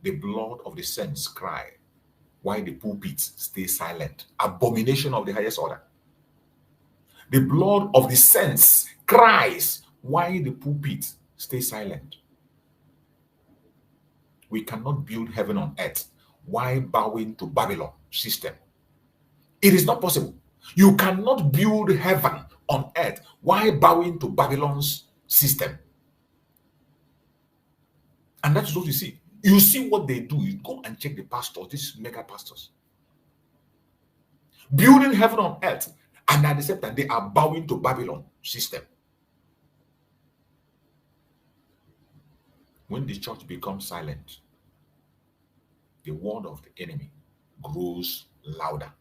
The blood of the saints cry, while the pulpits stay silent. Abomination of the highest order. The blood of the saints cries, while the pulpit stay silent. We cannot build heaven on earth while bowing to Babylon system. It is not possible. You cannot build heaven on earth while bowing to Babylon's system. And that's what you see. You see what they do. You go and check the pastors, these mega pastors. Building heaven on earth, and at the same time, they are bowing to Babylon system. When the church becomes silent, the word of the enemy grows louder.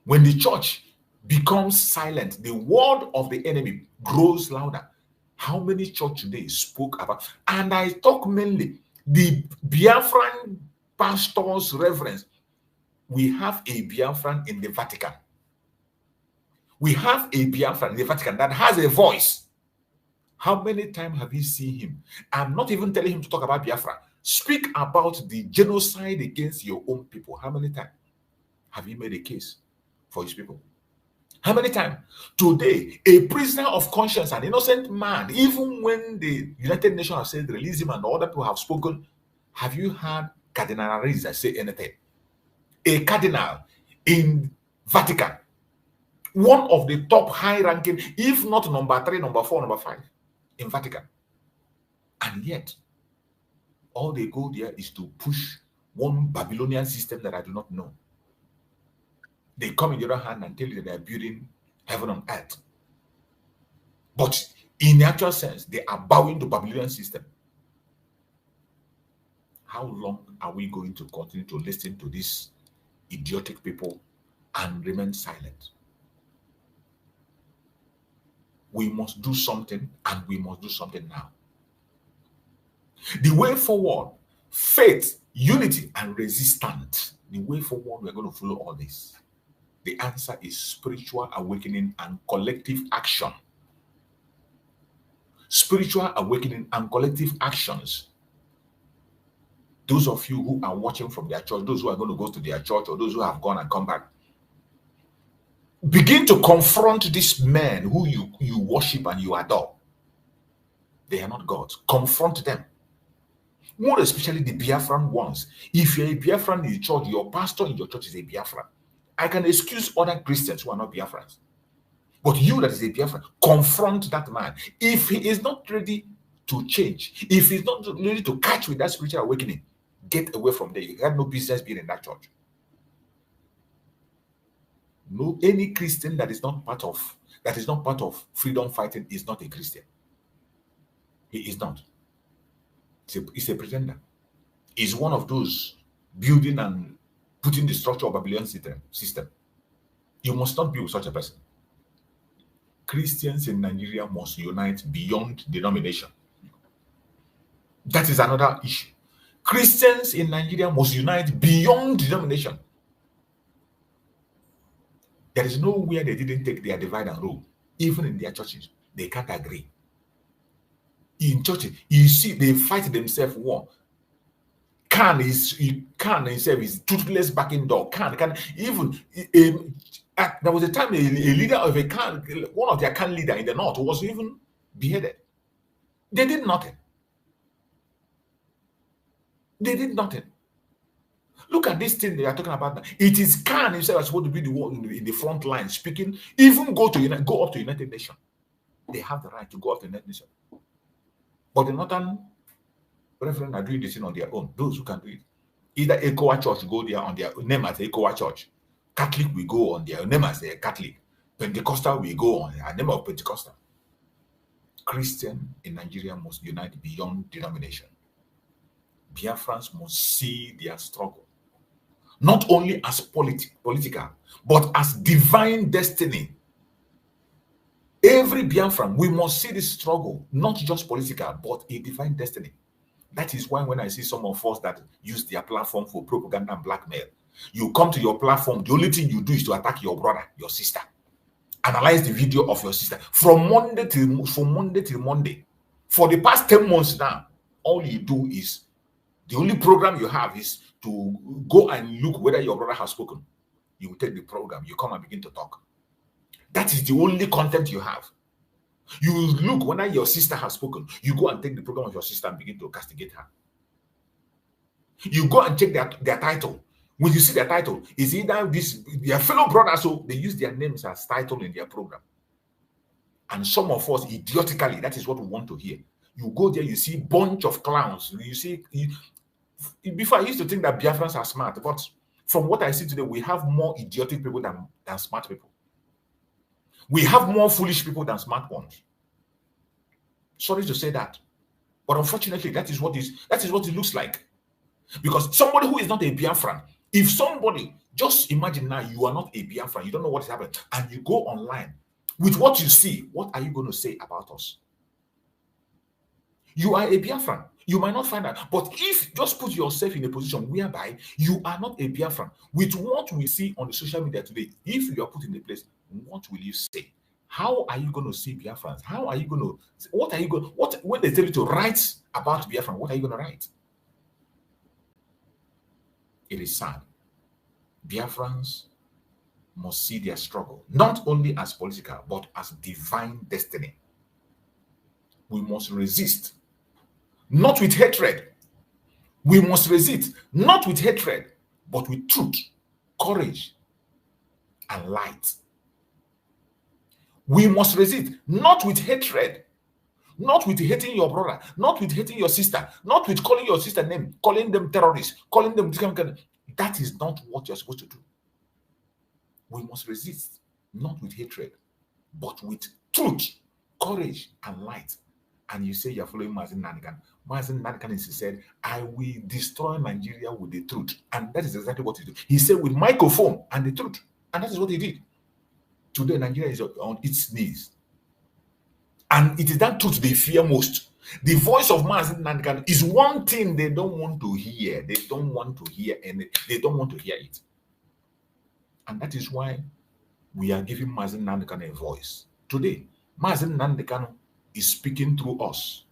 When the church becomes silent, the word of the enemy grows louder. How many church today spoke about, and I talk mainly the Biafran pastors' reverence. We have a Biafran in the Vatican. We have a Biafran in the Vatican that has a voice. How many times have you seen him? I'm not even telling him to talk about Biafra. Speak about the genocide against your own people. How many times have you made a case for his people? How many times? Today, a prisoner of conscience, an innocent man, even when the United Nations have said release him and other people have spoken, have you heard Cardinal Reza say anything? A cardinal in Vatican, one of the top high-ranking, if not number 3, number 4, number 5 in Vatican. And yet, all they go there is to push one Babylonian system that I do not know. They come in the other hand and tell you that they are building heaven on earth. But in the actual sense, they are bowing to Babylonian system. How long are we going to continue to listen to these idiotic people and remain silent? We must do something, and we must do something now. The way forward, faith, unity, and resistance. The way forward, we're going to follow all this. The answer is spiritual awakening and collective action. Spiritual awakening and collective actions. Those of you who are watching from their church, those who are going to go to their church, or those who have gone and come back, begin to confront these men who you worship and you adore. They are not gods. Confront them. More especially the Biafran ones. If you're a Biafran in the church, your pastor in your church is a Biafran. I can excuse other Christians who are not Biafrans. But you that is a Biafran, confront that man. If he is not ready to change, if he's not ready to catch with that spiritual awakening, get away from there. You have no business being in that church. No, any Christian that is not part of freedom fighting is not a Christian. He is not. He's a pretender. He's one of those building and putting the structure of Babylonian system. You must not be with such a person. Christians in Nigeria must unite beyond denomination. That is another issue. Christians in Nigeria must unite beyond denomination. There is nowhere they didn't take their divide and rule. Even in their churches, they can't agree. In churches, you see, they fight themselves war. Kanu himself is toothless back in door. Kanu even there was a time a leader of a Kanu, one of their Kanu leader in the north, was even beheaded. They did nothing. They did nothing. Look at this thing they are talking about now. It is Kanu himself that's supposed to be the one in the front line speaking. Even go up to United Nations. They have the right to go up to United Nations. But the northern Referendum are doing this thing on their own. Those who can do it. Either ECOWA Church go there on their name as ECOWA Church. Catholic will go on their name as a Catholic. Pentecostal will go on their name of Pentecostal. Christian in Nigeria must unite beyond denomination. Biafrans must see their struggle not only as political, but as divine destiny. Every Biafran, we must see this struggle, not just political, but a divine destiny. That is why when I see some of us that use their platform for propaganda and blackmail, you come to your platform, the only thing you do is to attack your brother, your sister. Analyze the video of your sister from Monday till Monday. For the past 10 months now, all you do is The only program you have is to go and look whether your brother has spoken. You take the program, you come and begin to talk. That is the only content you have. You look whether your sister has spoken. You go and take the program of your sister and begin to castigate her. You go and check their title. When you see their title, is either their fellow brothers, so they use their names as title in their program. And some of us, idiotically, that is what we want to hear. You go there, you see a bunch of clowns. Before I used to think that Biafrans are smart, but from what I see today, we have more idiotic people than smart people. We have more foolish people than smart ones. Sorry to say that, but unfortunately, that is what it looks like. Because somebody who is not a Biafran, if somebody, just imagine now you are not a Biafran, you don't know what is happening, and you go online with what you see, what are you going to say about us? You are a Biafran. You might not find out, but if just put yourself in a position whereby you are not a Biafran, with what we see on the social media today, if you are put in the place, what will you say? How are you going to see Biafrans? How are you going to, when they tell you to write about Biafran, what are you going to write? It is sad. Biafrans must see their struggle, not only as political, but as divine destiny. We must resist, not with hatred. We must resist, not with hatred, but with truth, courage, and light. We must resist, not with hatred, not with hating your brother, not with hating your sister, not with calling your sister name, calling them terrorists, calling them. That is not what you're supposed to do. We must resist, not with hatred, but with truth, courage, and light. And you say you're following Mazi Nnamdi. Mazi Nnamdi said, I will destroy Nigeria with the truth. And that is exactly what he did. He said with microphone and the truth. And that is what he did. Today, Nigeria is on its knees. And it is that truth they fear most. The voice of Mazi Nnamdi is one thing they don't want to hear. They don't want to hear, and they don't want to hear it. And that is why we are giving Mazi Nnamdi a voice. Today, Mazi Nnamdi is speaking through us.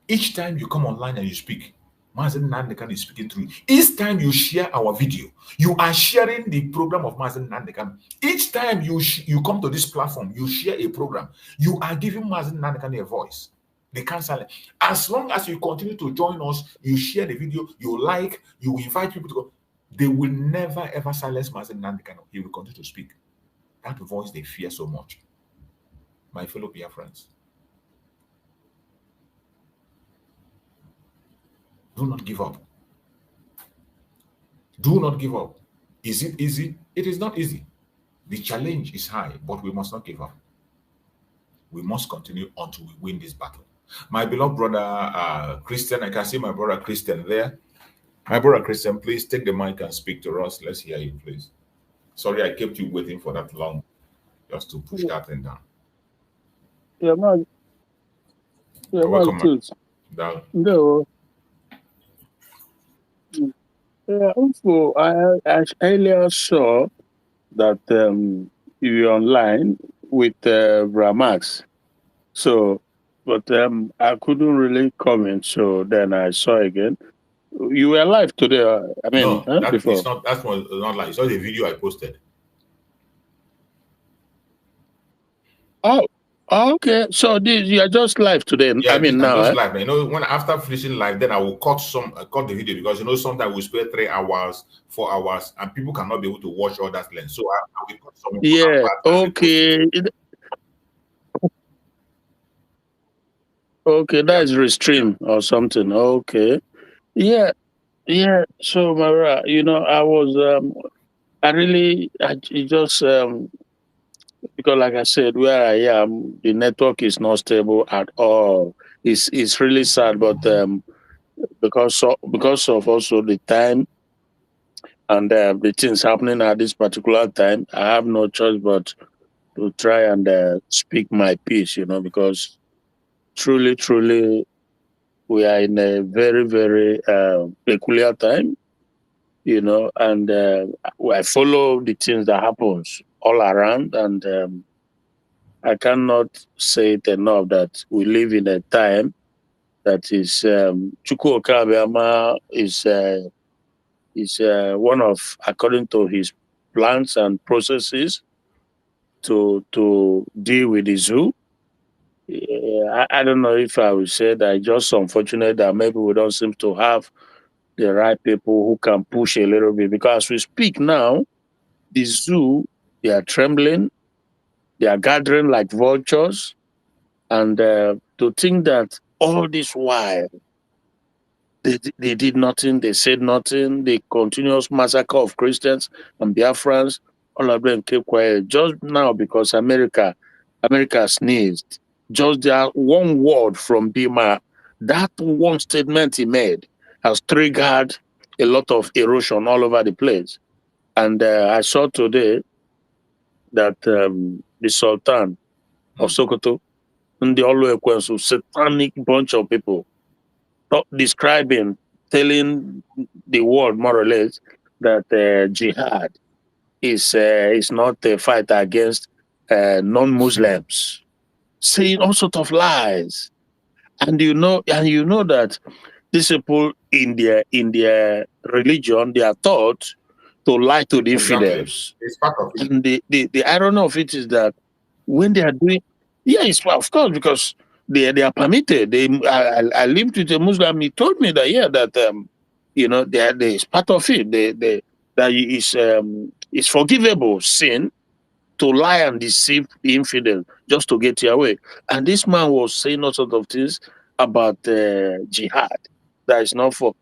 Each time you come online and you speak, Mazi Nnamdi is speaking through you. Each time you share our video, you are sharing the program of Mazi Nnamdi. Each time you come to this platform, you share a program, you are giving Mazi Nnamdi a voice. They can't silence. As long as you continue to join us, you share the video, you like, you invite people to go, they will never ever silence Mazi Nnamdi. He will continue to speak. That voice they fear so much. My fellow Biafrans, do not give up. Do not give up. Is it easy? It is not easy. The challenge is high, but we must not give up. We must continue until we win this battle. My beloved brother Christian, I can see my brother Christian there. My brother Christian, please take the mic and speak to us. Let's hear you, please. Sorry, I kept you waiting for that long, just to push that thing down. Yeah, man. Yeah, welcome, man. Down. No. Yeah, also, I earlier saw that you were online with Ramax. So, but I couldn't really comment. So then I saw again. You were live today. I mean, no, before. It's not. That's not live. It's not a video I posted. Oh, okay. So you are just live today. Yeah, I mean, I'm now. just live. You know, when after finishing live, then I will cut the video, because sometimes we spend 3 hours, 4 hours, and people cannot be able to watch all that length. So I will cut some. Yeah. Okay. Okay, that is restream or something. Okay. Yeah. Yeah. So Mara, I was it just because like I said, where I am, the network is not stable at all. It's really sad, but because of also the time and the things happening at this particular time, I have no choice but to try and speak my piece, because truly we are in a very, very peculiar time, and I follow the things that happens all around, and I cannot say it enough that we live in a time that is Chukwu Okabiama is one of, according to his plans and processes to deal with the zoo. I don't know if I would say that just unfortunate that maybe we don't seem to have the right people who can push a little bit, because as we speak now, the zoo, they are trembling, they are gathering like vultures, and to think that all this while they did nothing, they said nothing, the continuous massacre of Christians and Biafrans, all of them kept quiet just now because America sneezed. Just that one word from Bima, that one statement he made has triggered a lot of erosion all over the place. And I saw today that the Sultan of Sokoto, and the Oluekwensu, satanic bunch of people, describing, telling the world more or less that jihad is not a fight against non-Muslims, saying all sorts of lies, and you know that these people in their religion, they are taught to lie to the infidels. It's part of it. And the irony of it is that when they are doing, yeah, it's of course, because they are permitted. I lived with a Muslim. He told me that it's part of it. That is forgivable sin to lie and deceive the infidel just to get your way. And this man was saying all sorts of things about jihad. That is not for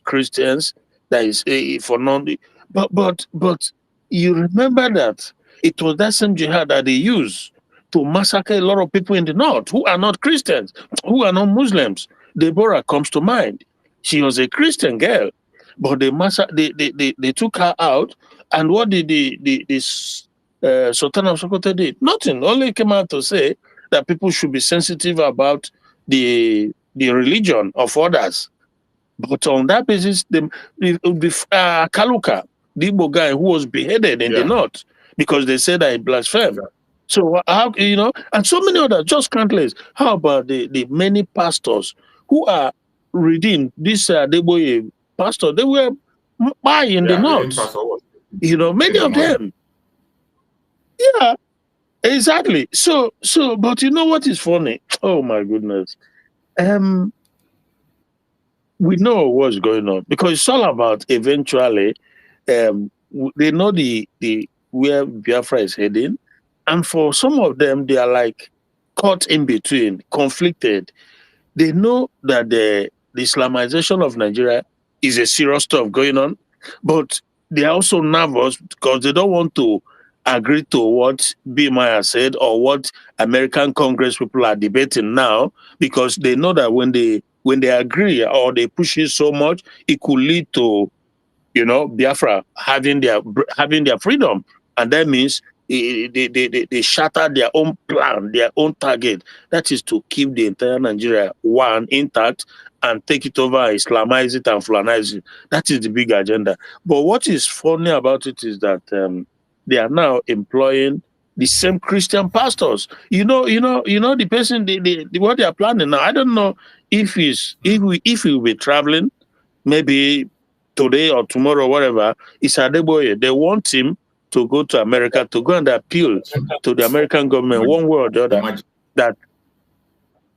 Christians. That is for non. But you remember that it was that same jihad that they used to massacre a lot of people in the north who are not Christians, who are not Muslims. Deborah comes to mind. She was a Christian girl, but they took her out. And what did the Sultan of Sokoto did? Nothing. Only came out to say that people should be sensitive about the religion of others. But on that basis, Kaluka, the Igbo guy who was beheaded in the north because they said that he blasphemed. Exactly. So how, and so many others, just countless. How about the many pastors who are reading this Deboye pastor? They were in the north. Many of them. Yeah, exactly. So, but you know what is funny? Oh my goodness. We know what's going on because it's all about eventually. They know the where Biafra is heading, and for some of them, they are like caught in between, conflicted. They know that the Islamization of Nigeria is a serious stuff going on, but they are also nervous because they don't want to agree to what Bimaya said or what American Congress people are debating now, because they know that when they agree or they push it so much, it could lead to Biafra having their freedom, and that means they shatter their own plan, their own target. That is to keep the entire Nigeria intact and take it over, Islamize it and Fulanize it. That is the big agenda. But what is funny about it is that they are now employing the same Christian pastors. The person what they are planning now. I don't know if he will be traveling, maybe today or tomorrow, whatever. It's Adeboye. They want him to go to America to go and appeal to the American government one way or the other. That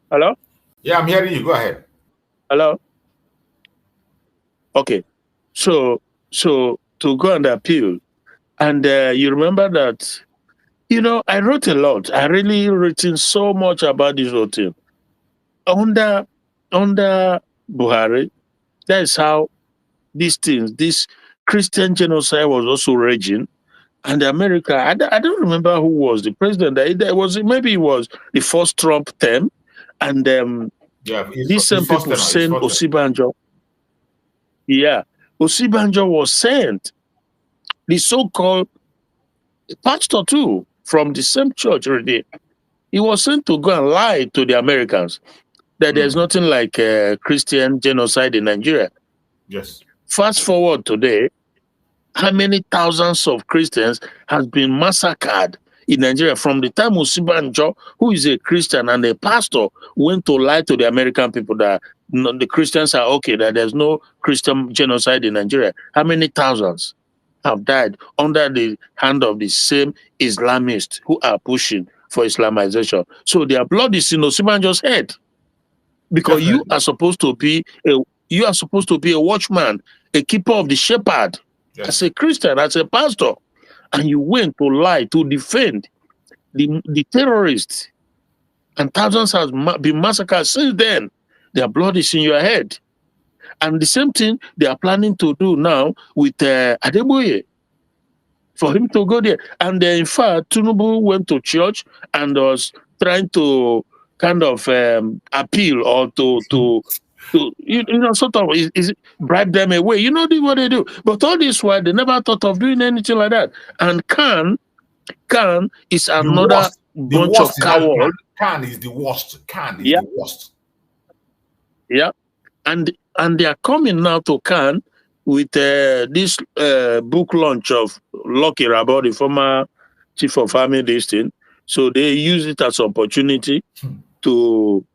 hello? Yeah, I'm hearing you. Go ahead. Hello? Okay. So to go and appeal. And you remember that, I wrote a lot. I really written so much about this whole thing. Under Buhari, that is how these things, this Christian genocide was also raging. And America, I don't remember who was the president. Maybe it was the first Trump term. And these same people sent Osibanjo. Yeah, Osibanjo was sent. The so-called pastor too, from the same church already. He was sent to go and lie to the Americans that there's nothing like Christian genocide in Nigeria. Yes. Fast forward today, how many thousands of Christians has been massacred in Nigeria from the time Osibanjo, who is a Christian and a pastor, went to lie to the American people that the Christians are okay, that there's no Christian genocide in Nigeria. How many thousands have died under the hand of the same Islamists who are pushing for Islamization? So their blood is in Osibanjo's head, because Definitely. you are supposed to be a watchman, a keeper of the shepherd, Yes. as a Christian, as a pastor, and you went to lie to defend the terrorists, and thousands have been massacred since then. Their blood is in your head. And the same thing they are planning to do now with Adeboye, for him to go there. And in fact, Tinubu went to church and was trying to kind of appeal or to sort of is bribe them away. You know what they do. But all this while, they never thought of doing anything like that. And Khan is another bunch of cowards. Khan is the worst. Khan is the worst. Yeah. And they are coming now to Khan with this book launch of Lucky Rabo, the former chief of army, this thing. So they use it as opportunity to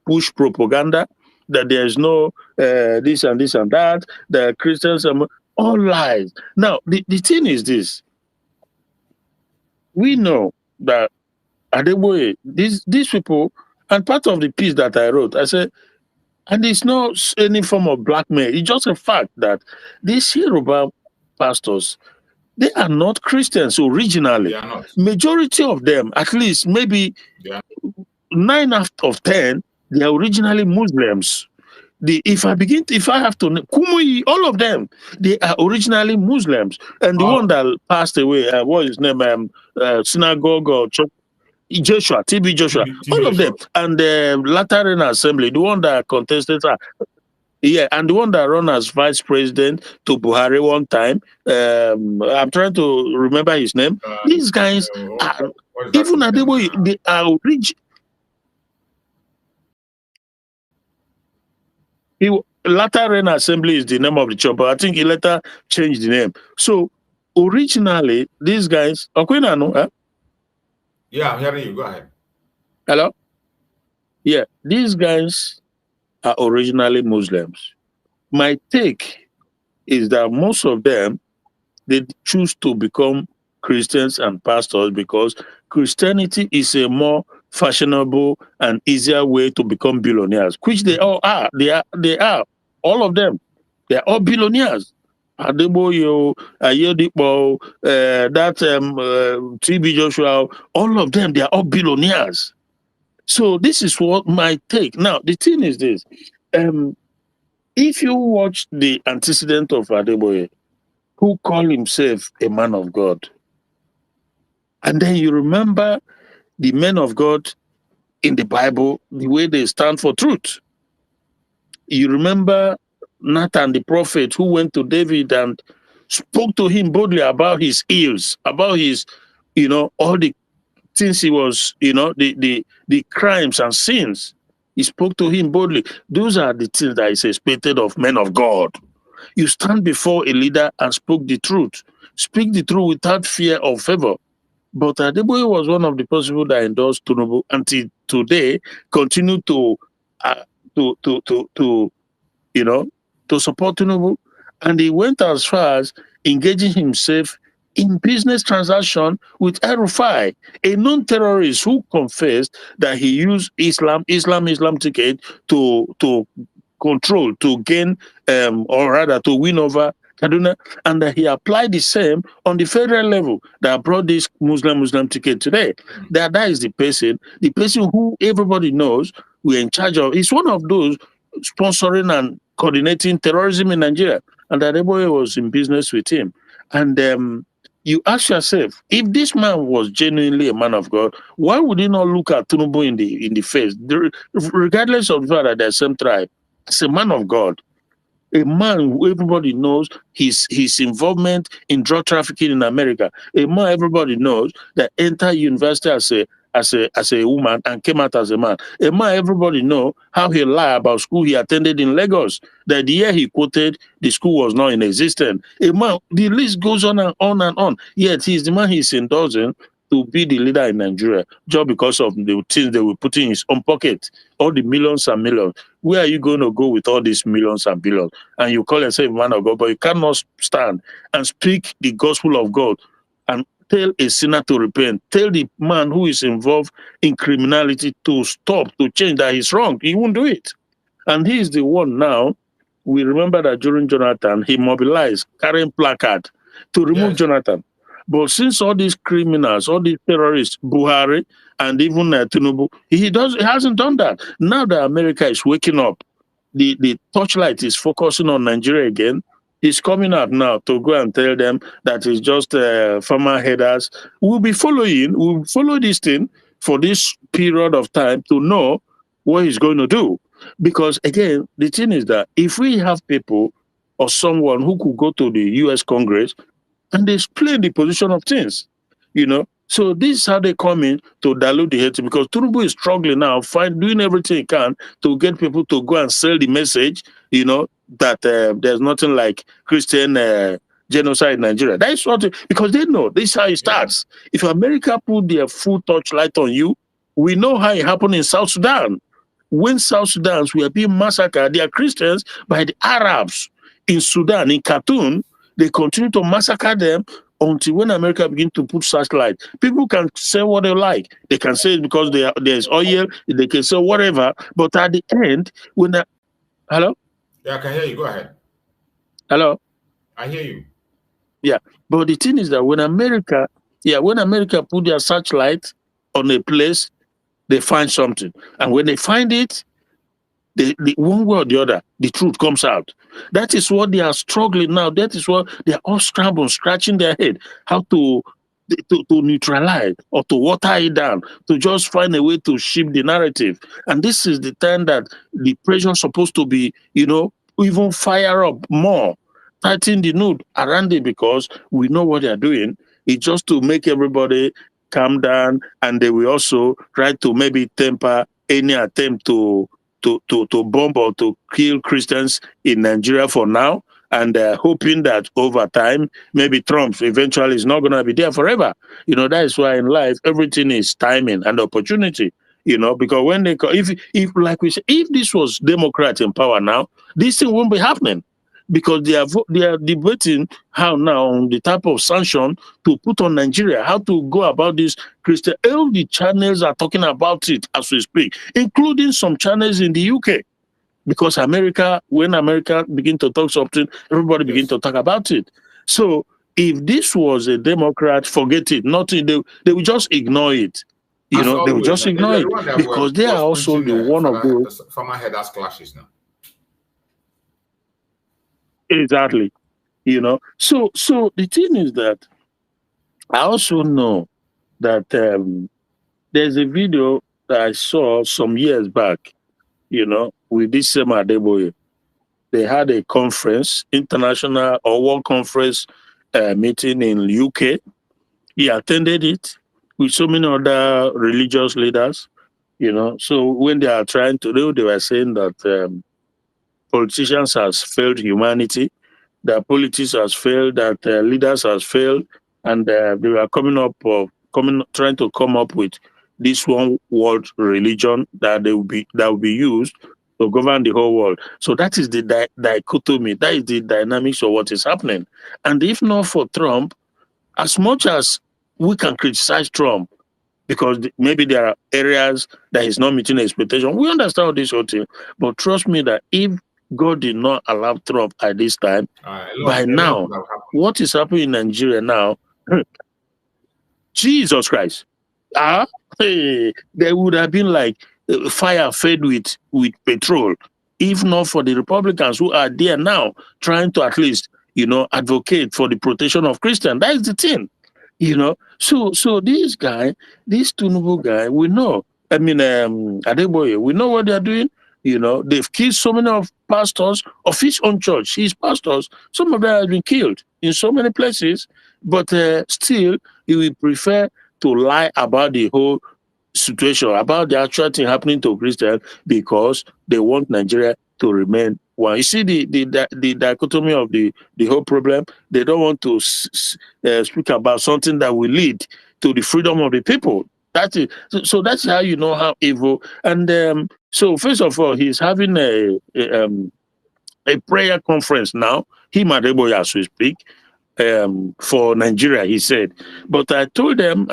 push propaganda that there's no this and this and that, the Christians are all lies. Now, the thing is this. We know that Adeboye, these people, and part of the piece that I wrote, I said, and it's not any form of blackmail. It's just a fact that these Yoruba pastors, they are not Christians originally. They are not. Majority of them, at least maybe 9 out of 10, they are originally Muslims. If I have to, Kumuyi, all of them, they are originally Muslims. And the one that passed away, what is his name, synagogue or church, Joshua, TB Joshua, all of them, and the Lateran Assembly, the one that contested, and the one that ran as vice president to Buhari one time. I'm trying to remember his name. These guys are, even Adeboye, they are Lateran Assembly is the name of the church, but I think he later changed the name. So originally, these guys, yeah, I'm hearing you. Go ahead. Hello? Yeah, these guys are originally Muslims. My take is that most of them, they choose to become Christians and pastors because Christianity is a more fashionable and easier way to become billionaires, which they all are. They are. All of them. They are all billionaires. Adeboye, Ayedipo, TB Joshua, all of them, they are all billionaires. So this is what my take. Now, the thing is this. If you watch the antecedent of Adeboye, who called himself a man of God, and then you remember the men of God in the Bible, the way they stand for truth. You remember Nathan the prophet who went to David and spoke to him boldly about his ills, about his, all the things he was, the crimes and sins. He spoke to him boldly. Those are the things that is expected of men of God. You stand before a leader and spoke the truth. Speak the truth without fear or favor. But Adeboye was one of the people that endorsed Tinubu until today, continue to support Tinubu. And he went as far as engaging himself in business transaction with El-Rufai, a non-terrorist who confessed that he used Islam ticket to control, to gain, or rather to win over Kaduna, and that he applied the same on the federal level that brought this Muslim ticket today. That is the person who everybody knows we're in charge of. He's one of those sponsoring and coordinating terrorism in Nigeria, and that everybody was in business with him. And you ask yourself, if this man was genuinely a man of God, why would he not look at Tinubu in the face, regardless of the fact that they're the same tribe? As a man of God, a man who everybody knows his involvement in drug trafficking in America, a man everybody knows that entered university as a woman and came out as a man, a man everybody know how he lied about school he attended in Lagos, that the year he quoted, the school was not in existence. A man, the list goes on and on and on. Yet he's the man he's endorsing to be the leader in Nigeria just because of the things they will put in his own pocket, all the millions and millions. Where are you going to go with all these millions and billions? And you call yourself a man of God, but you cannot stand and speak the gospel of God and tell a sinner to repent. Tell the man who is involved in criminality to stop, to change, that he's wrong. He won't do it. And he is the one now. We remember that during Jonathan, he mobilized, carrying placard to remove Yes. Jonathan. But since all these criminals, all these terrorists, Buhari and even Tinubu, he hasn't done that. Now that America is waking up, the torchlight is focusing on Nigeria again. He's coming out now to go and tell them that it's just farmer headers. We'll follow this thing for this period of time to know what he's going to do. Because again, the thing is that if we have people or someone who could go to the US Congress and explain the position of things, so this is how they come in to dilute the hate, because Tinubu is struggling now, doing everything he can to get people to go and sell the message, that there's nothing like Christian genocide in Nigeria. That is because they know this is how it starts. If America put their full torchlight on you, we know how it happened in South Sudan. When South Sudan's were being massacred, they are Christians by the Arabs in Sudan, in Khartoum. They continue to massacre them until when America begin to put searchlight. People can say what they like. They can say it because there's oil. They can say whatever. But at the end, hello? Yeah, I can hear you. Go ahead. Hello? I hear you. Yeah. But the thing is that when America put their searchlight on a place, they find something. And when they find it, the one way or the other, the truth comes out. That is what they are struggling now. That is what they are all scrambling, scratching their head, how to neutralize or to water it down, to just find a way to shift the narrative. And this is the time that the pressure is supposed to be, even fire up more, tighten the note around it, because we know what they are doing. It's just to make everybody calm down, and they will also try to maybe temper any attempt to bomb or to kill Christians in Nigeria for now, and hoping that over time, maybe Trump eventually is not going to be there forever. That is why in life, everything is timing and opportunity, because when if like we say, if this was Democrat in power now, this thing won't be happening. Because they are debating how now on the type of sanction to put on Nigeria, how to go about this Christian. All the channels are talking about it as we speak, including some channels in the UK. Because when America begin to talk something, everybody begin to talk about it. So if this was a Democrat, forget it. Nothing. They will just ignore it. They will just ignore it, because they are also the one of those farmer headers clashes now. Exactly. So the thing is that I also know that there's a video that I saw some years back, with this same Adeboye. They had a conference, international or world conference meeting in UK. He attended it with so many other religious leaders, So when they are trying to do, they were saying that politicians has failed humanity, that politics has failed, that leaders has failed, and they were trying to come up with this one world religion that will be used to govern the whole world. So that is the dichotomy. That is the dynamics of what is happening. And if not for Trump, as much as we can criticize Trump, because maybe there are areas that he's not meeting expectation, we understand this whole thing. But trust me that if God did not allow Trump at this time, by now, what is happening in Nigeria now, Jesus Christ, there would have been like fire fed with petrol, if not for the Republicans who are there now trying to at least, advocate for the protection of Christians. That is the thing, So this Tinubu guy, we know. I mean, Adeboye, we know what they are doing. They've killed so many of pastors of his own church. His pastors, some of them have been killed in so many places, but still, he will prefer to lie about the whole situation, about the actual thing happening to Christians, because they want Nigeria to remain one. You see the dichotomy of the whole problem. They don't want to speak about something that will lead to the freedom of the people. That is so that's how you know how evil. And so first of all, he's having a prayer conference now. Him and Adeboye as we speak. For Nigeria, he said. But I told them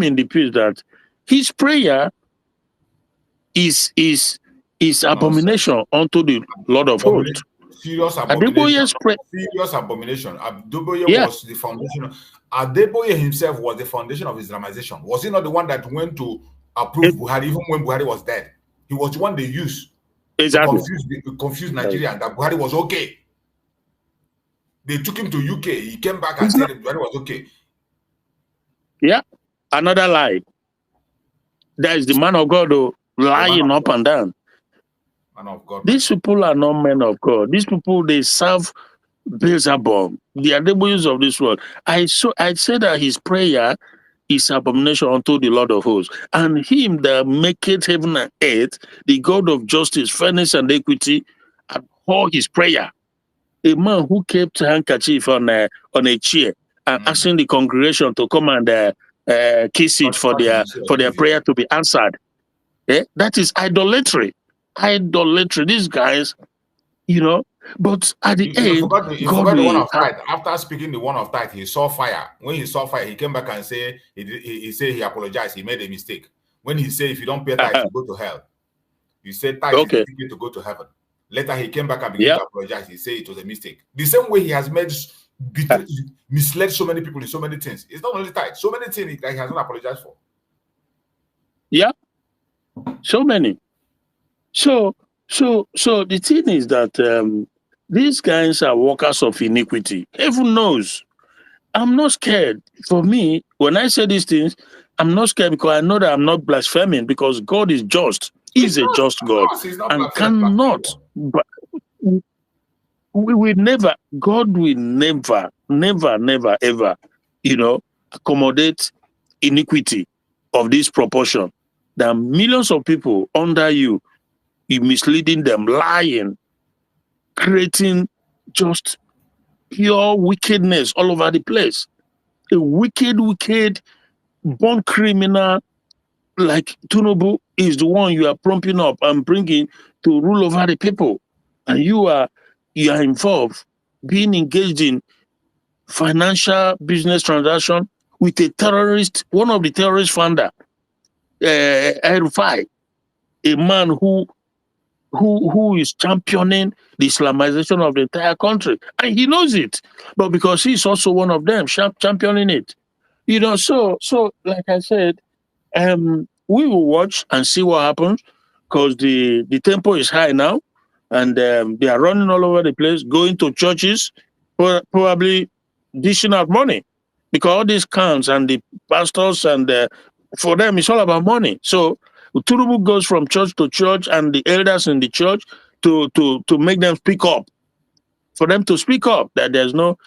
in the piece that his prayer is abomination unto the Lord of hosts. Serious abomination. Serious abomination. Adeboye was the foundation. Adeboye himself was the foundation of Islamization. Was he not the one that went to approve Buhari even when Buhari was dead? He was the one they used to confuse Nigeria that Buhari was okay. They took him to UK. He came back and said Buhari was okay. Yeah, another lie. That is the man of God, though, lying up and down. Man of God. These people are not men of God. These people, they serve Beelzebub. They are the boys of this world. I said that his prayer is abomination unto the Lord of hosts. And him that maketh heaven and earth, the God of justice, fairness, and equity, abhor his prayer. A man who kept handkerchief on a chair and asking the congregation to come and kiss it for their prayer to be answered. That is idolatry. Idolatry. These guys, but at the end, God the one of tithe. After speaking the one of tithe, he saw fire. When he saw fire, he came back and said he apologized. He made a mistake. When he said if you don't pay tithe, you go to hell. You said tithe is the ticket to go to heaven. Later he came back and began to apologize. He said it was a mistake. The same way he has misled so many people in so many things. It's not only tithe, so many things that he has not apologized for. Yeah, so many. So the thing is that these guys are workers of iniquity. Heaven knows. I'm not scared. For me, when I say these things, I'm not scared because I know that I'm not blaspheming because God is just. He's a just God and cannot. But we will never. God will never, ever, accommodate iniquity of this proportion. There are millions of people under you. You misleading them, lying, creating just pure wickedness all over the place. A wicked, born criminal like Tinubu is the one you are propping up and bringing to rule over the people. And you are involved, being engaged in financial business transaction with a terrorist, one of the terrorist founder, El-Rufai, a man who is championing the Islamization of the entire country. And he knows it. But because he's also one of them championing it. So like I said, we will watch and see what happens because the tempo is high now. And they are running all over the place, going to churches, probably dishing out money. Because all these cans and the pastors and for them, it's all about money. So Tinubu goes from church to church and the elders in the church to make them speak up, for them to speak up that there's no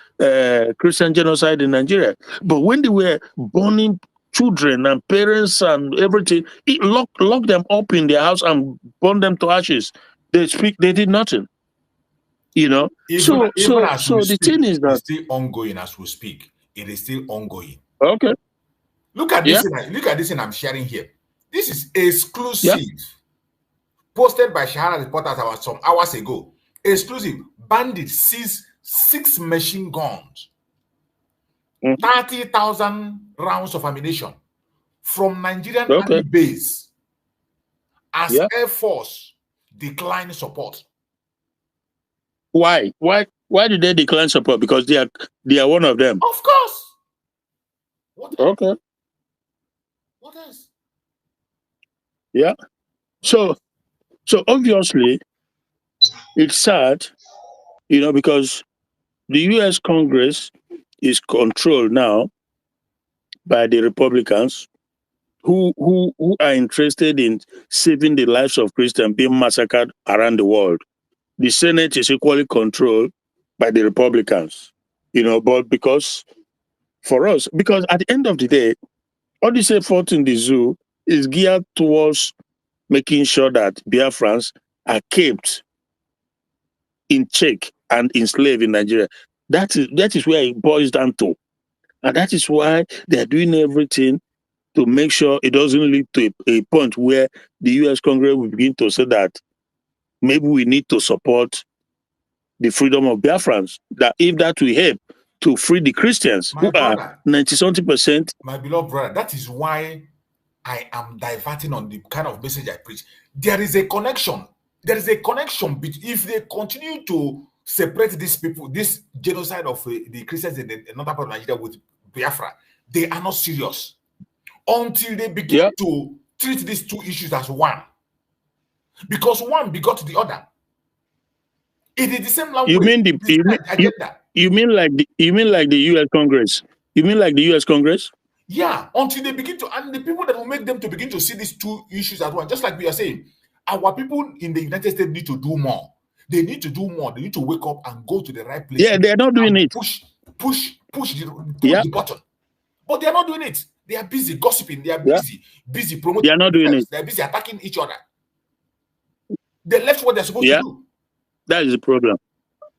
Christian genocide in Nigeria. But when they were burning children and parents and everything, it locked them up in their house and burned them to ashes. They did nothing. Even so the thing is that it's still ongoing as we speak. It is still ongoing. Okay. Look at this. Look at this thing I'm sharing here. This is exclusive. Posted by Shahara Reporters some hours ago. Exclusive. Bandits seize 6 machine guns, 30,000 rounds of ammunition from Nigerian Army base as Air Force decline support. Why? Why did they decline support? Because they are one of them. Of course. What else? Okay. What else? Yeah. So obviously it's sad, because the US Congress is controlled now by the Republicans who are interested in saving the lives of Christians being massacred around the world. The Senate is equally controlled by the Republicans, but because at the end of the day, all this effort in the zoo is geared towards making sure that Biafrans are kept in check and enslaved in Nigeria. That is where it boils down to. And that is why they're doing everything to make sure it doesn't lead to a point where the U.S. Congress will begin to say that maybe we need to support the freedom of Biafrans. That if that will help to free the Christians, who are 90-something%. My beloved brother, that is why I am diverting on the kind of message I preach. There is a connection. There is a connection. If they continue to separate these people, this genocide of the Christians in another part of Nigeria with Biafra, they are not serious until they begin to treat these two issues as one. Because one begot the other. It is the same language. You mean like the U.S. Congress? You mean like the U.S. Congress? Yeah, until they begin to, and the people that will make them to begin to see these two issues as one, just like we are saying, our people in the United States need to do more. They need to do more. They need to wake up and go to the right place. Yeah, they're not doing it. Push the button. But they are not doing it. They are busy gossiping. They are busy promoting. They are not doing it. They are busy attacking each other. They left what they're supposed to do. That is the problem.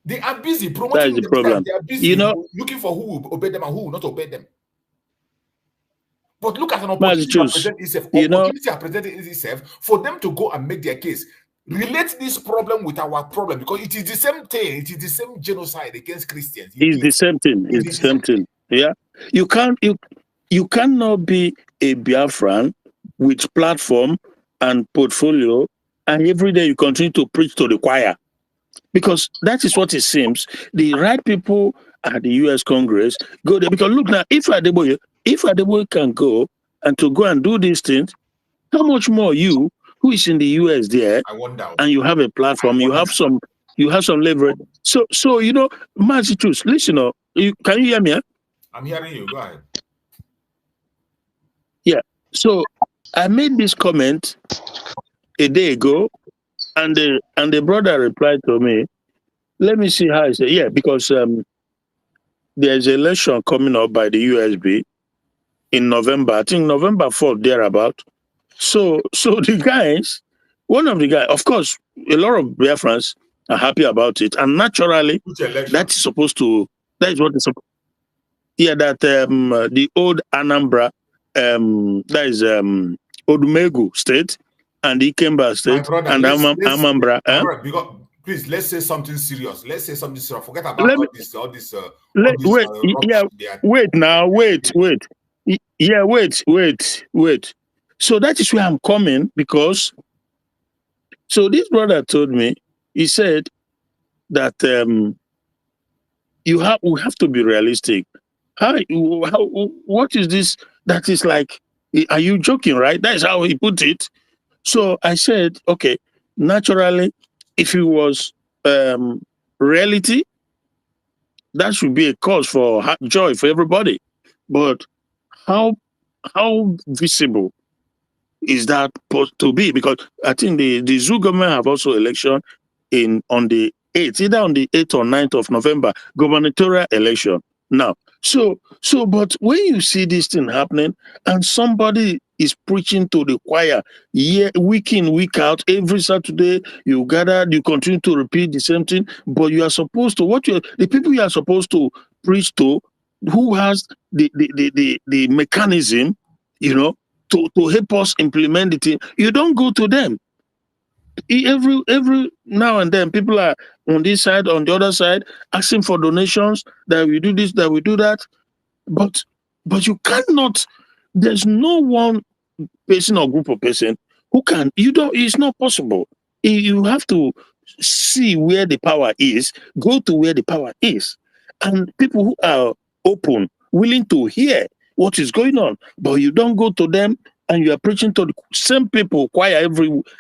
They are busy promoting. That is the problem. They are busy looking for who will obey them and who will not obey them. But look at an opportunity to present itself. Opportunity are presenting itself for them to go and make their case. Relate this problem with our problem, because it is the same thing. It is the same genocide against Christians. It's the same thing. It's the same thing. Yeah, you cannot be a Biafran with platform and portfolio, and every day you continue to preach to the choir, because that is what it seems. The right people at the U.S. Congress go there, because look now, if Adeboye can go and do these things, how much more you, who is in the US there, I wonder, and you have a platform, you have some leverage. So Massachusetts, listen, can you hear me? Huh? I'm hearing you. Go ahead. Yeah. So I made this comment a day ago, and the brother replied to me. Let me see how I say. Yeah, because there's an election coming up by the USB in November. I think November 4th, thereabout. So the guys, one of the guys, of course, a lot of Biafrans are happy about it, and naturally, that is what is supposed. Yeah, that the old Anambra, that is Odumegu state, and Ikemba state, brother, and Amambra. Because, please, let's say something serious. Let's say something serious. Forget about all this. Wait. Yeah, wait. So that is where I'm coming, because so this brother told me, he said that we have to be realistic. What is this? That is like, are you joking, right? That is how he put it. So I said, okay, naturally, if it was reality, that should be a cause for joy for everybody. But how visible is that supposed to be? Because I think the Zoo government have also election on the 8th, either on the 8th or 9th of November, gubernatorial election. Now, but when you see this thing happening and somebody is preaching to the choir week in, week out, every Saturday you gather, you continue to repeat the same thing, but you are supposed to, the people you are supposed to preach to, who has the mechanism, to help us implement the thing, you don't go to them. Every now and then, people are on this side, on the other side, asking for donations, that we do this, that we do that. But you cannot, there's no one person or group of person who can, it's not possible. You have to see where the power is, go to where the power is. And people who are open, willing to hear what is going on, but you don't go to them and you are preaching to the same people choir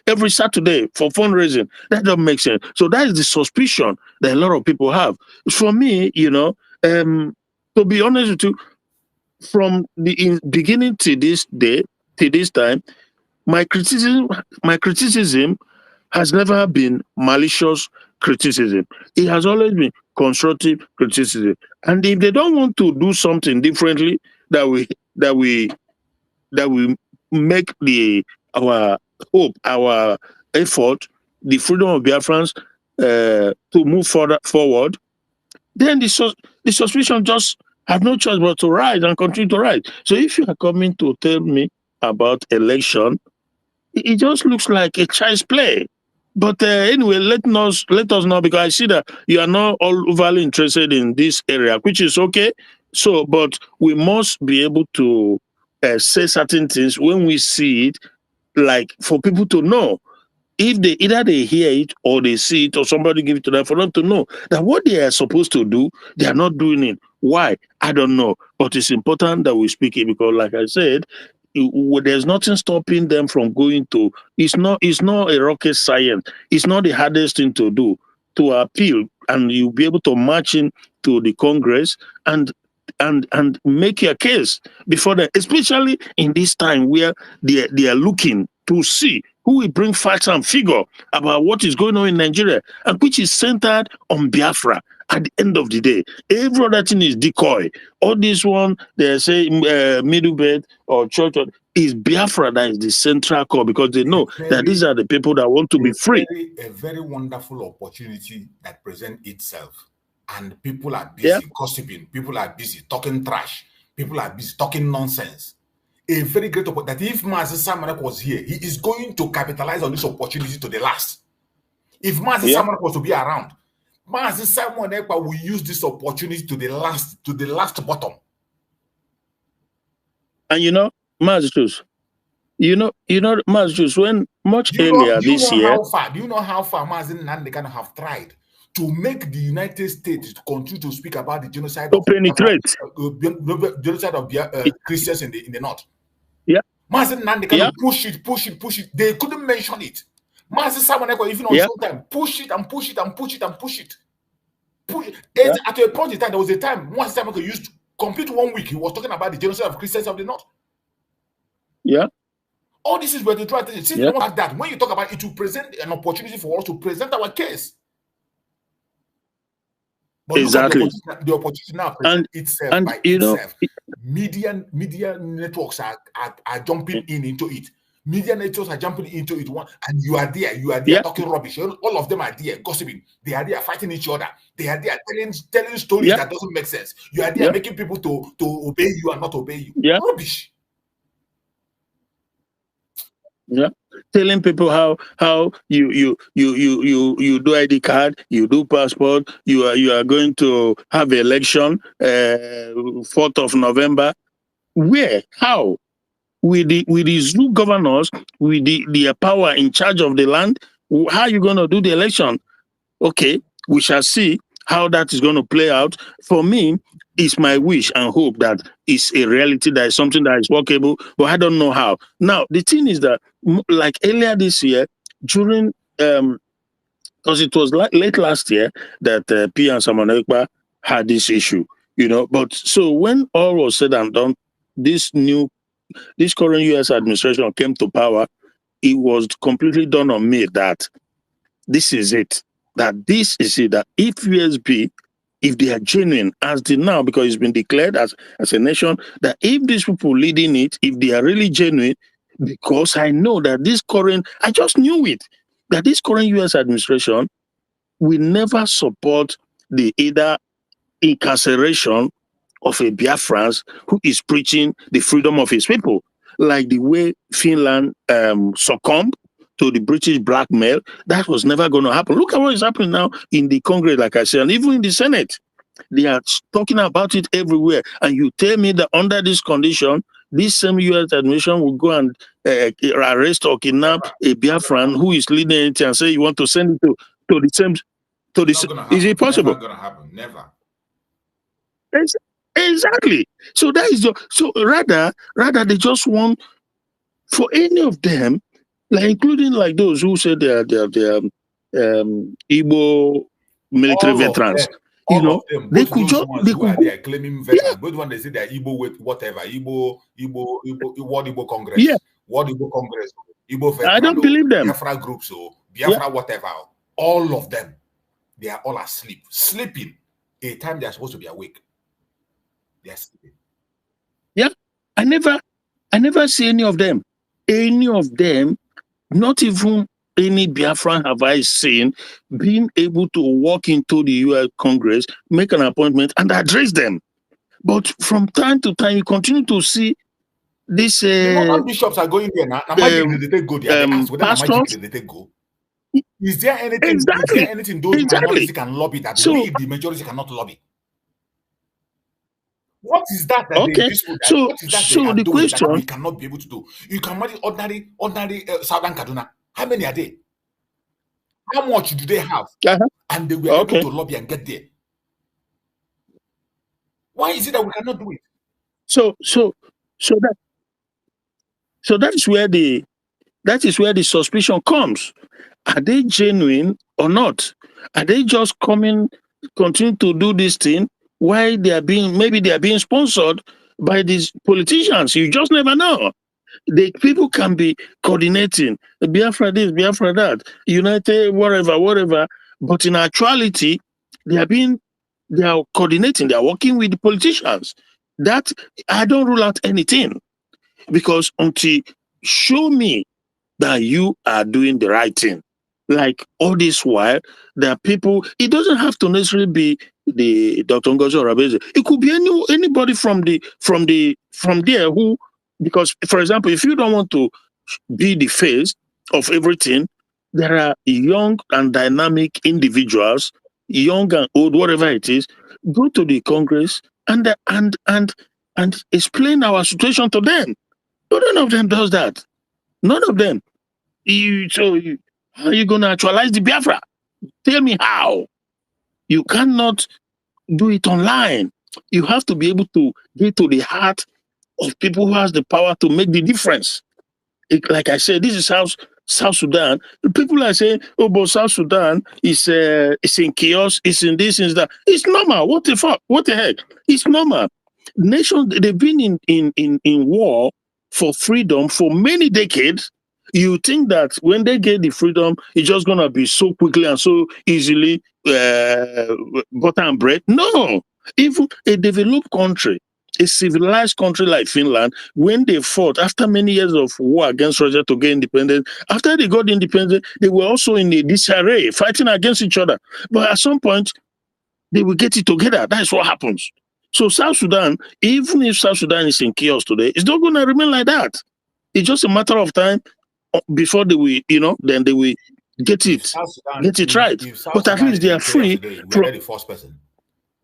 every Saturday for fundraising. That doesn't make sense. So that is the suspicion that a lot of people have. For me, to be honest with you, from the beginning to this day, to this time, my criticism has never been malicious criticism. It has always been constructive criticism. And if they don't want to do something differently, that we make our hope, our effort, the freedom of Biafrans to move forward, then the suspicion just have no choice but to rise and continue to rise. So if you are coming to tell me about election, it just looks like a child's play. But anyway, let us know, because I see that you are not all overly interested in this area, which is okay. So, but we must be able to say certain things when we see it, like for people to know. If they either they hear it or they see it or somebody give it to them, for them to know that what they are supposed to do, they are not doing it. Why? I don't know. But it's important that we speak it, because like I said, there's nothing stopping them from going to. It's not a rocket science. It's not the hardest thing to do, to appeal, and you'll be able to march in to the Congress and make your case before them, especially in this time where they are looking to see who will bring facts and figure about what is going on in Nigeria, and which is centered on Biafra. At the end of the day, every other thing is decoy. All this one, they say middle bed or church, is Biafra that is the central core, because they know that these are the people that want to be free. A very wonderful opportunity that presents itself. And people are busy gossiping, people are busy talking trash, people are busy talking nonsense. A very great opportunity. That if Mazi Samanek was here, he is going to capitalize on this opportunity to the last. If Mazi Samanek was to be around, Mazi Samanek will use this opportunity to the last bottom. And you know, Mazi Mazi, when much earlier this year, do you know how far Mazi Nnamdi can have tried to make the United States to continue to speak about the genocide to penetrate genocide of Christians in the north? Yeah. Mazi Nnamdi can push it. They couldn't mention it. Mazi Samanek, even on some time, push it. At a point in time, there was a time Mazi Samanek used complete 1 week. He was talking about the genocide of Christians of the north. Yeah. All this is where they try to see like that. When you talk about it, to present an opportunity for us to present our case. But exactly. The opportunity now presents itself by itself. Media networks are jumping into it. Media networks are jumping into it. And you are there talking rubbish. All of them are there gossiping. They are there fighting each other. They are there telling stories that doesn't make sense. You are there making people to obey you and not obey you. Yeah. Rubbish. Yeah, telling people how you do ID card, you do passport, you are going to have election 4th of November. Where? How? With the zoo governors, with the power in charge of the land, how are you going to do the election? Okay, we shall see how that is going to play out. For me, it's my wish and hope that it's a reality, that is something that is workable, but I don't know how. Now, the thing is that, like earlier this year, during, because it was late last year that P and Samanekpa had this issue, but so when all was said and done, this current US administration came to power, it was completely done on me that this is it. That this is it. That if USB, if they are genuine, as they now, because it's been declared as a nation, that if these people leading it, if they are really genuine, because I know that I just knew it, that this current US administration will never support the either incarceration of a Biafrans who is preaching the freedom of his people, like the way Finland succumbed to the British blackmail. That was never going to happen. Look at what is happening now in the Congress, like I said, and even in the Senate. They are talking about it everywhere. And you tell me that under this condition, this same US administration will go and arrest or kidnap a Biafran who is leading it and say you want to send it to the same. Is it possible? Never going to happen. Never. Exactly. So that is so rather they just want for any of them, like including like those who say they are Igbo military veterans. They could just they are claiming veterans. Both when they say they are Igbo with whatever, Igbo World Igbo Congress, World Igbo Congress, Igbo veteran, I don't believe them. Biafra groups, Biafra whatever. All of them, they are all asleep, sleeping. A time they are supposed to be awake. They are sleeping. Yeah, I never see any of them. Any of them, not even any Biafran have I seen being able to walk into the US Congress, make an appointment, and address them. But from time to time, you continue to see this. The normal bishops are going there now. Magic they go there. They ask whether pastors. they go. Is there anything? Exactly. Is there anything those minorities can lobby that we the majority cannot lobby? What is that okay. What is that they are doing that we cannot be able to do? You can imagine ordinary Southern Kaduna. How many are they? How much do they have? And they were able to lobby and get there. Why is it that we cannot do it? So that is where the suspicion comes. Are they genuine or not? Are they just continue to do this thing? Why maybe they are being sponsored by these politicians? You just never know. The people can be coordinating Biafra this, Biafra that, United, whatever. But in actuality, they are coordinating. They are working with the politicians. That I don't rule out anything, because until show me that you are doing the right thing. Like all this while, there are people. It doesn't have to necessarily be the Dr. Ngozi or Rabeze. It could be anybody from there who, because for example, if you don't want to be the face of everything, there are young and dynamic individuals, young and old, whatever it is. Go to the Congress and explain our situation to them. None of them does that. None of them. How are you going to actualize the Biafra? Tell me how. You cannot do it online. You have to be able to get to the heart of people who has the power to make the difference. Like I said, this is South Sudan. People are saying, "Oh, but South Sudan is in chaos. It's in this, and that." It's normal. What the fuck? What the heck? It's normal. Nations, they've been in war for freedom for many decades. You think that when they get the freedom, it's just gonna be so quickly and so easily butter and bread? No. Even a developed country, a civilized country like Finland, when they fought after many years of war against Russia to get independence, after they got independent, they were also in a disarray, fighting against each other. But at some point, they will get it together. That's what happens. So South Sudan, even if South Sudan is in chaos today, it's not going to remain like that. It's just a matter of time before they will, then they will get it right. But at least they are free. We are the first person.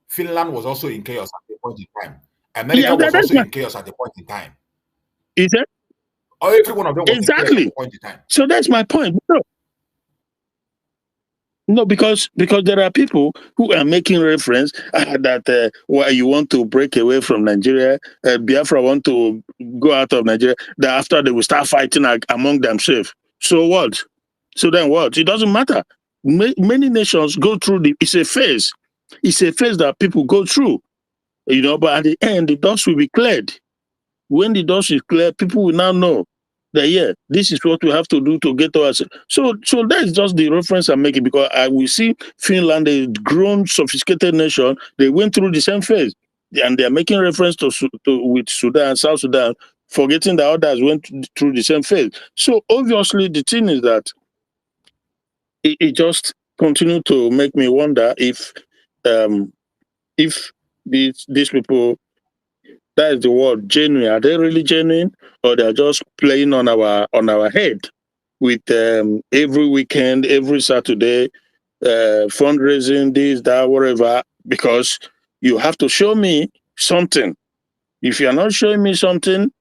Finland was also in chaos at the point in time. America was also in chaos at the point in time. Is it? Every one of them was in chaos at the point in time. So that's my point. No, because there are people who are making reference that why you want to break away from Nigeria, Biafra want to go out of Nigeria, that after they will start fighting among themselves. So what? So then what? It doesn't matter. Many nations go through it's a phase. It's a phase that people go through, but at the end, the dust will be cleared. When the dust is cleared, people will now know that, this is what we have to do to get to us. So that's just the reference I'm making, because we see Finland, a grown, sophisticated nation, they went through the same phase, and they're making reference with Sudan, South Sudan, forgetting that others went through the same phase. So obviously, the thing is that it just continued to make me wonder if these people, that is the word, genuine. Are they really genuine, or they're just playing on our head with every weekend, every Saturday, fundraising, this, that, whatever? Because you have to show me something. If you're not showing me something,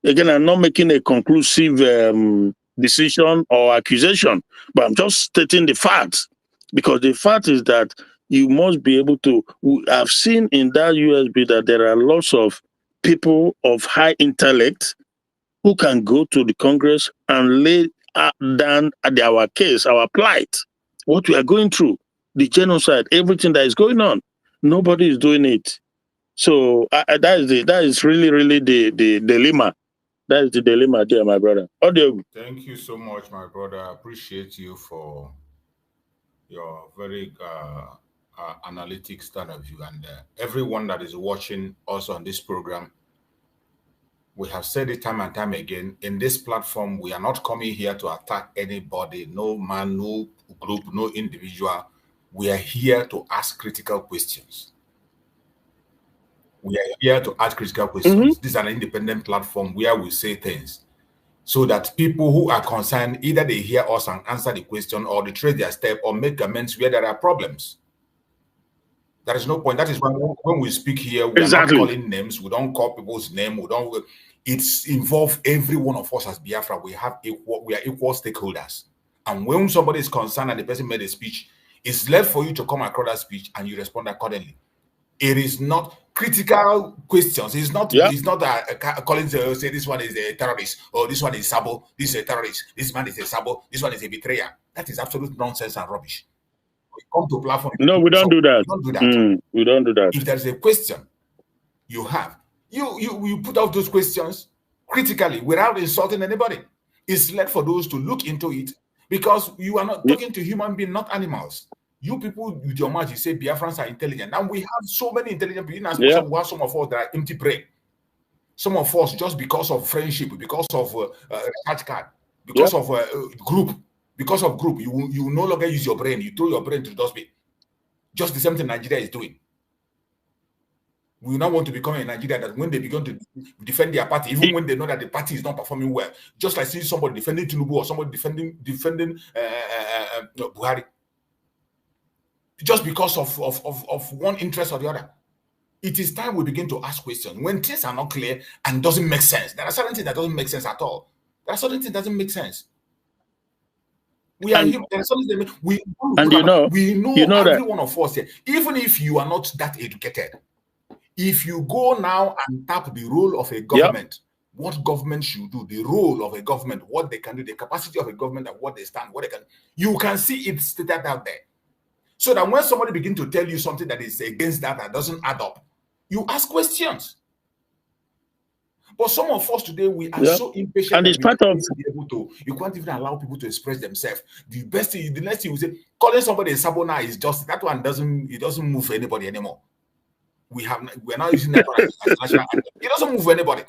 again, I'm not making a conclusive decision or accusation, but I'm just stating the facts. Because the fact is that you must be able to. I've seen in that USB that there are lots of people of high intellect who can go to the Congress and lay down our case, our plight, what we are going through, the genocide, everything that is going on. Nobody is doing it. So that is really, really the dilemma. That is the dilemma there, my brother. Audio. Thank you so much, my brother. I appreciate you for your very analytic stand of view, and everyone that is watching us on this program. We have said it time and time again, in this platform, we are not coming here to attack anybody, no man, no group, no individual. We are here to ask critical questions. We are here to ask critical questions. This is an independent platform where we say things so that people who are concerned, either they hear us and answer the question, or they trace their step, or make amends where there are problems. There is no point. That is when we speak here, we are not calling names. We don't call people's name. We don't. It's involve every one of us as Biafra. We are equal stakeholders. And when somebody is concerned and the person made a speech, it's left for you to come across that speech and you respond accordingly. It is not critical questions. It's not. It's not calling to say this one is a terrorist, or this one is Sabo. This is a terrorist. This man is a Sabo. This one is a betrayer. That is absolute nonsense and rubbish. We come to platform. No, we don't do that. We don't do that. We don't do that. If there's a question you have, you put out those questions critically without insulting anybody. It's left for those to look into it, because you are not talking to human beings, not animals. You people with your mouth, you say Biafrans are intelligent. Now we have so many intelligent people. We have some of us that are empty brain. Some of us, just because of friendship, because of recharge card, because of group, you no longer use your brain. You throw your brain to the dustbin. Just the same thing Nigeria is doing. We now want to become a Nigeria that when they begin to defend their party, even when they know that the party is not performing well, just like seeing somebody defending Tinubu or somebody defending Buhari, just because of one interest or the other. It is time we begin to ask questions. When things are not clear and doesn't make sense, there are certain things that doesn't make sense at all. There are certain things that doesn't make sense. We are human. There are certain things we know every one of us here, even if you are not that educated. If you go now and tap the role of a government, what government should do, the role of a government, what they can do, the capacity of a government, and what they stand, what they can, you can see it stated out there. So that when somebody begins to tell you something that is against that doesn't add up, you ask questions. But some of us today, we are so impatient, and it's part of you can't even allow people to express themselves. The next thing you say, calling somebody a Sabona is just that one doesn't move anybody anymore. We're not using that as national anthem. It doesn't move anybody.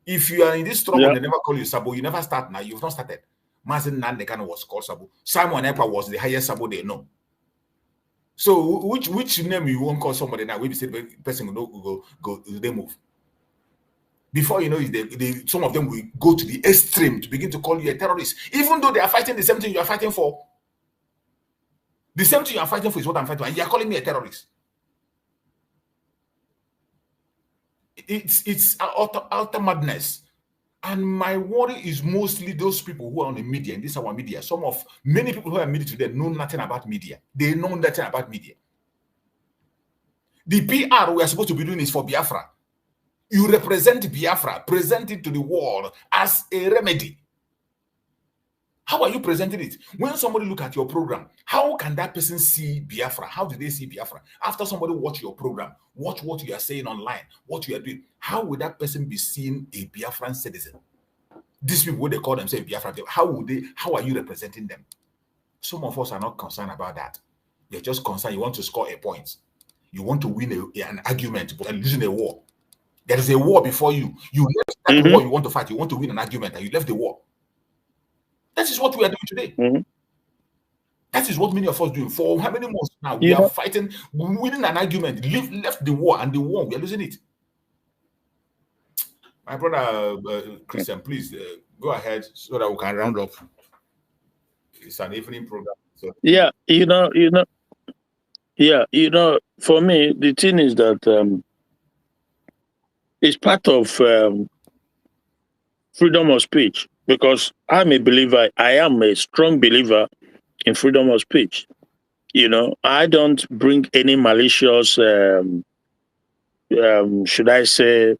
If you are in this struggle, they never call you Sabo. You never start now. You've not started. Mazen Nnamdi was called Sabo. Simon Ekpa was the highest Sabo they know. So which name you won't call somebody now? We say the person will go they move. Before you know it, some of them will go to the extreme to begin to call you a terrorist, even though they are fighting the same thing you are fighting for. The same thing you are fighting for is what I'm fighting for, and you are calling me a terrorist. It's utter madness. And my worry is mostly those people who are on the media, and this is our media. Many people who are media today know nothing about media. They know nothing about media. The PR we are supposed to be doing is for Biafra. You represent Biafra, present it to the world as a remedy. How are you presenting it? When somebody look at your program, how can that person see Biafra? How do they see Biafra? After somebody watch your program, watch what you are saying online, what you are doing, how would that person be seen a Biafran citizen? These people, what they call themselves Biafra, how are you representing them? Some of us are not concerned about that. You're just concerned you want to score a point. You want to win an argument and losing a war. There is a war before you. You left that war you want to fight. You want to win an argument and you left the war. That is what we are doing today. That is what many of us do. For how many months now? We are fighting, winning an argument, left the war, and the war, we are losing it. My brother Christian, please go ahead so that we can round up. It's an evening program. So. For me, the thing is that it's part of freedom of speech. Because I'm a believer, I am a strong believer in freedom of speech. I don't bring any malicious, should I say,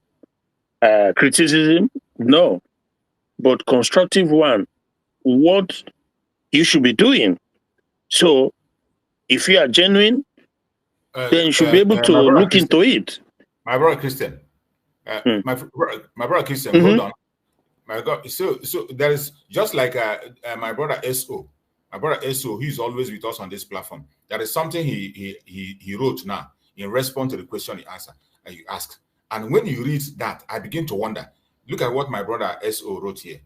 criticism? No. But constructive one, what you should be doing. So, if you are genuine, then you should be able to look into it. My brother Christian, my brother Christian, hold on. My God, so there is just like my brother SO. My brother SO, he's always with us on this platform. There is something he wrote now in response to the question you asked. And when you read that, I begin to wonder. Look at what my brother SO wrote here.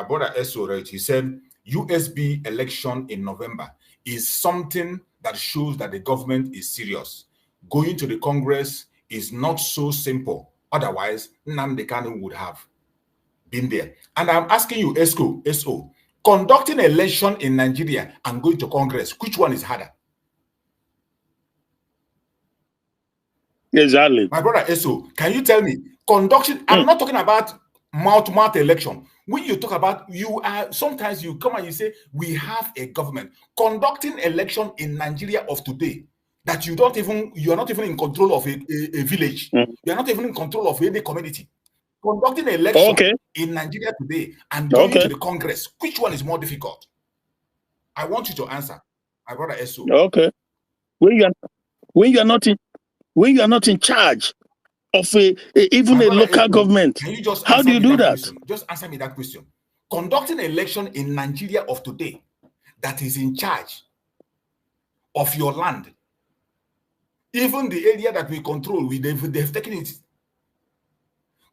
Brother SO wrote, he said, USB election in November is something that shows that the government is serious. Going to the Congress is not so simple. Otherwise, Nnamdi Kanu would have been there. And I'm asking you, SO, conducting election in Nigeria and going to Congress, which one is harder? Exactly. My brother SO, can you tell me, conduction, I'm not talking about mouth-to-mouth election. When you talk about, sometimes you come and you say, we have a government. Conducting election in Nigeria of today, that you are not even in control of a village. You are not even in control of any community. Conducting election in Nigeria today and going to the Congress, which one is more difficult? I want you to answer, my brother SO. Okay. When you are not in charge of even a local government, can you just how do you do that? Question? Just answer me that question. Conducting election in Nigeria of today that is in charge of your land, even the area that we control, they've taken it.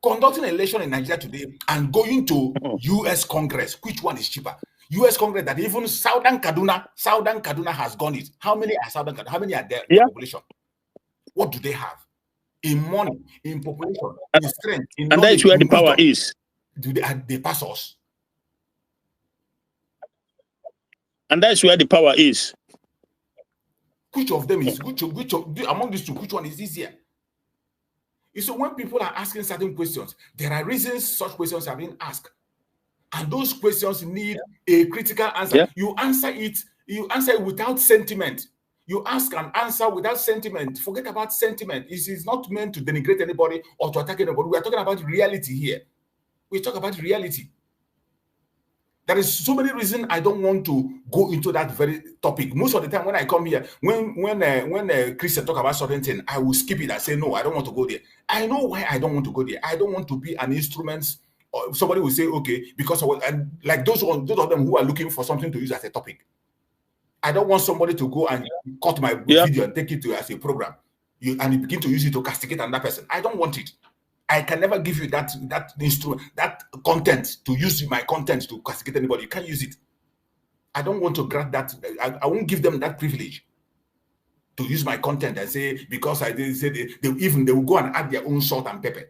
Conducting election in Nigeria today and going to U.S. Congress, which one is cheaper? U.S. Congress that even Southern Kaduna has gone it. How many are Southern Kaduna? How many are there in the population? What do they have? In money, in population, in strength, in knowledge, and that's where the power is. Do they pass us? And that's where the power is. Which of them is which among these two? Which one is easier? So when people are asking certain questions, there are reasons such questions are being asked, and those questions need a critical answer. Yeah. You answer it without sentiment. You ask and answer without sentiment. Forget about sentiment. It is not meant to denigrate anybody or to attack anybody. We are talking about reality here. We talk about reality. There is so many reasons I don't want to go into that very topic. Most of the time when I come here, when Christian talk about certain thing, I will skip it and say, no, I don't want to go there. I know why I don't want to go there. I don't want to be an instrument. Or somebody will say, okay, because and like those of them who are looking for something to use as a topic. I don't want somebody to go and cut my video and take it as a program. And you begin to use it to castigate another person. I don't want it. I can never give you that instrument, that content, to use my content to castigate anybody. You can't use it. I don't want to grant that. I won't give them that privilege to use my content and say, because I didn't say they will go and add their own salt and pepper.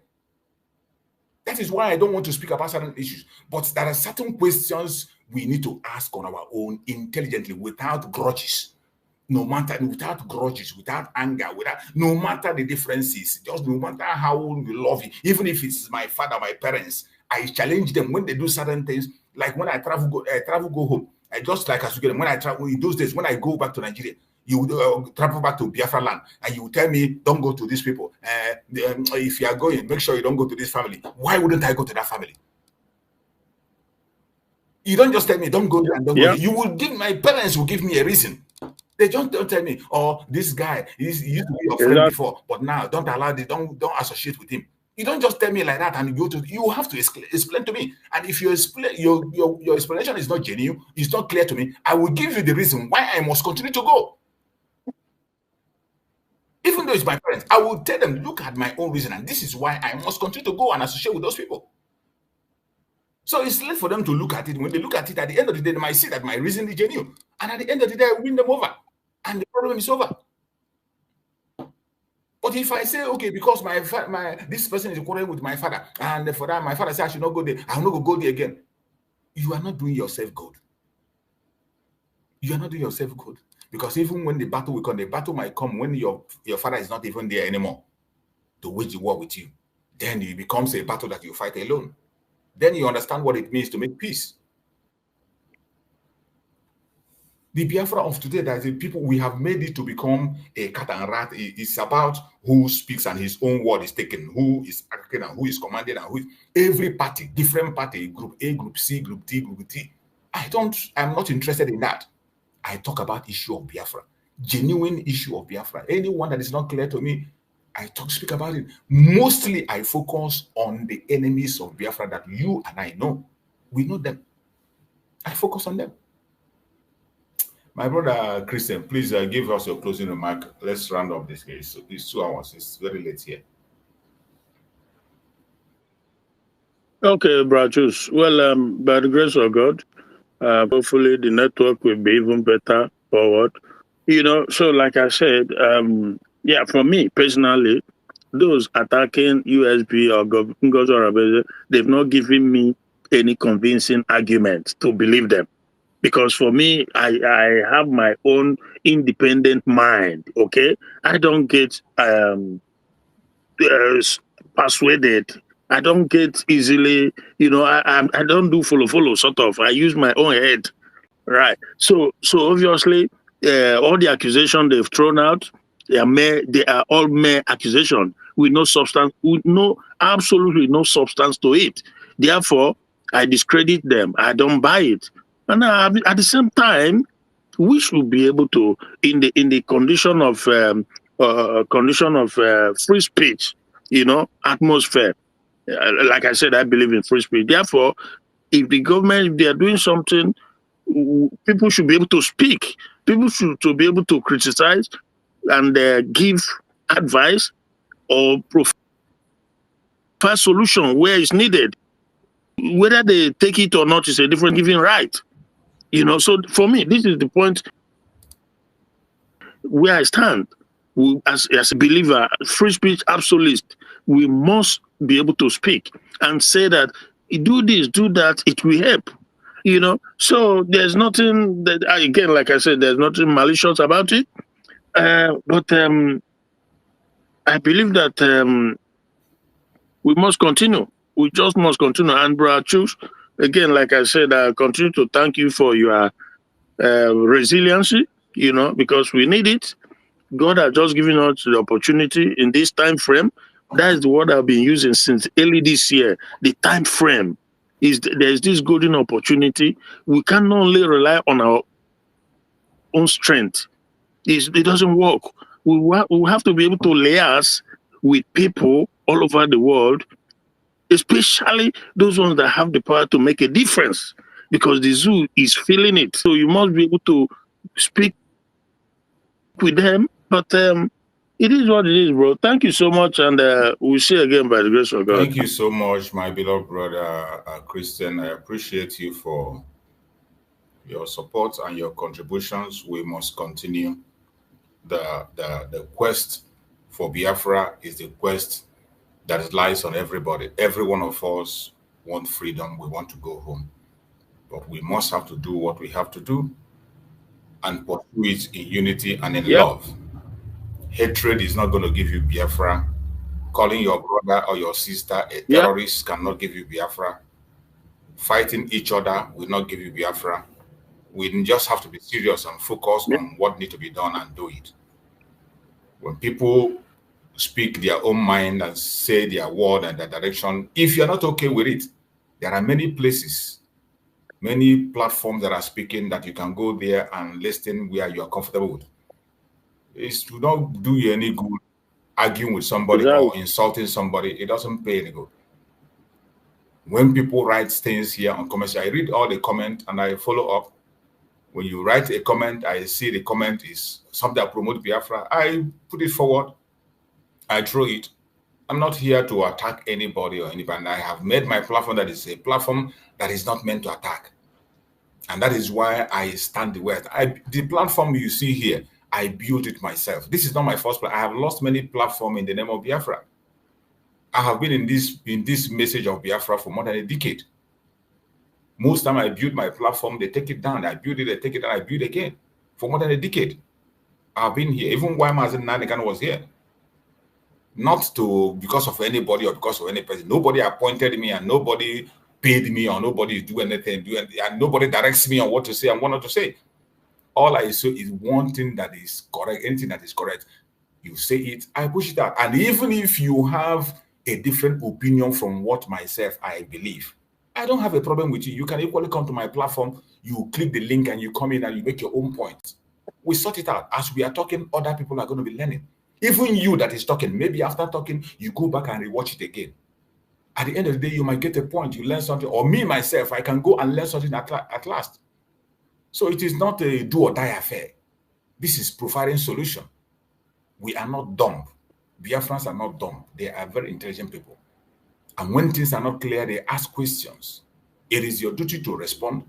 That is why I don't want to speak about certain issues. But there are certain questions we need to ask on our own intelligently, without grudges. Without grudges, without anger, no matter the differences, just no matter how we love you, even if it's my father, my parents, I challenge them when they do certain things. Like when I travel, go home. I just like as you get when I travel in those days, when I go back to Nigeria, you travel back to Biafra land, and you tell me, don't go to these people. If you are going, make sure you don't go to this family. Why wouldn't I go to that family? You don't just tell me, don't go there and don't go there. You will my parents will give me a reason. They don't tell me, oh, this guy, he used to be your friend before, but now don't allow this, don't associate with him. You don't just tell me like that and you have to explain to me. And if you explain, your explanation is not genuine, it's not clear to me, I will give you the reason why I must continue to go. Even though it's my parents, I will tell them, look at my own reason, and this is why I must continue to go and associate with those people. So it's left for them to look at it. When they look at it, at the end of the day, they might see that my reason is genuine. And at the end of the day, I win them over. And the problem is over. But if I say, okay, because this person is quarreling with my father, and for that, my father said I should not go there, I'm not going to go there again. You are not doing yourself good. You are not doing yourself good. Because even when the battle will come, the battle might come when your father is not even there anymore to wage the war with you. Then it becomes a battle that you fight alone. Then you understand what it means to make peace. The Biafra of today, that the people, we have made it to become a cat and rat. It's about who speaks and his own word is taken, who is acting and who is commanding and who is every party, different party, group A, group C, group D, group T. I'm not interested in that. I talk about issue of Biafra, genuine issue of Biafra. Anyone that is not clear to me, I speak about it. Mostly I focus on the enemies of Biafra that you and I know. We know them. I focus on them. My brother Christian, please give us your closing remark. Let's round up this case. It's 2 hours. It's very late here. Okay, Brachus. Well, by the grace of God, hopefully the network will be even better forward. So like I said, for me personally, those attacking USB or government, they've not given me any convincing argument to believe them. Because for me, I have my own independent mind. Okay, I don't get persuaded. I don't get easily, I don't do follow sort of. I use my own head, right? So obviously, all the accusation they've thrown out, they are all mere accusation with no substance, with absolutely no substance to it. Therefore, I discredit them. I don't buy it. And at the same time, we should be able to, in the condition of free speech, atmosphere. Like I said, I believe in free speech. Therefore, if the government, if they are doing something, people should be able to speak. People should to be able to criticize and give advice or provide solution where it's needed. Whether they take it or not is a different giving right. So for me, this is the point where I stand. As a believer, free speech absolutist, we must be able to speak and say that do this, do that, it will help. So there's nothing that, again, like I said, there's nothing malicious about it. But I believe that we must continue. We just must continue. And Brother Chooks, again, like I said, I continue to thank you for your resiliency, because we need it. God has just given us the opportunity in this time frame. That is the word I've been using since early this year. The time frame is there's this golden opportunity. We can not only rely on our own strength. It doesn't work. We have to be able to liaise with people all over the world, especially those ones that have the power to make a difference, because the zoo is feeling it. So you must be able to speak with them. But it is what it is, bro. Thank you so much, and we'll see you again by the grace of God. Thank you so much, my beloved brother Christian. I appreciate you for your support and your contributions. We must continue. The quest for Biafra is the quest that lies on everybody. Every one of us want freedom. We want to go home. But we must have to do what we have to do and pursue it in unity and in love. Hatred is not going to give you Biafra. Calling your brother or your sister a terrorist cannot give you Biafra. Fighting each other will not give you Biafra. We just have to be serious and focus on what needs to be done and do it. When people speak their own mind and say their word and their direction, if you're not okay with it, there are many places, many platforms that are speaking that you can go there and listen where you are comfortable with. It will not do you any good arguing with somebody or insulting somebody. It doesn't pay any good. When people write things here on comments, I read all the comments and I follow up. When you write a comment, I see the comment is something that promotes Biafra. I put it forward. I throw it. I'm not here to attack anybody or anybody. I have made my platform that is a platform that is not meant to attack. And that is why I stand the way. The platform you see here, I built it myself. This is not my first platform. I have lost many platforms in the name of Biafra. I have been in this message of Biafra for more than a decade. Most time I build my platform, they take it down. I build it, they take it down, I build again. For more than a decade. I've been here. Even while Nnamdi was here. Not because of anybody or because of any person. Nobody appointed me and nobody paid me or nobody is doing anything, and nobody directs me on what to say and what not to say. All I say is one thing that is correct, anything that is correct. You say it, I push it out. And even if you have a different opinion from what myself I believe, I don't have a problem with you. You can equally come to my platform, you click the link and you come in and you make your own point. We sort it out. As we are talking, other people are going to be learning. Even you that is talking, maybe after talking, you go back and rewatch it again. At the end of the day, you might get a point, you learn something. Or me, myself, I can go and learn something at last. So it is not a do or die affair. This is providing solution. We are not dumb. Biafrans are not dumb. They are very intelligent people. And when things are not clear, they ask questions. It is your duty to respond.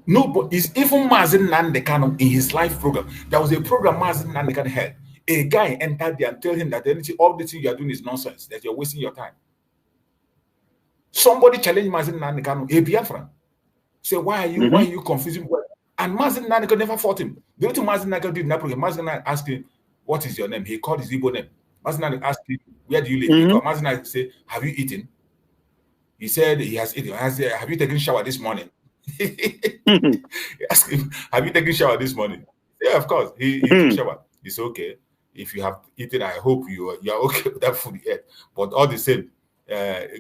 No, but it's even Nnamdi Kanu in his live program. There was a program Nnamdi Kanu held. A guy entered there and tell him that all the thing you are doing is nonsense, that you're wasting your time. Somebody challenged Mazen Kanu, a Biafran. Say, why are you confusing? And Mazen Kanu never fought him. The only thing Mazen Kanu did in that program, Mazen Kanu asked him, what is your name? He called his Igbo name. Mazen Kanu asked him, where do you live? Mazen Kanu said, have you eaten? He said he has eaten. I said, have you taken a shower this morning? He asked him, have you taken a shower this morning? Yeah, of course. He took a shower. He said, okay. If you have eaten, I hope you are okay with that food yet. But all the same,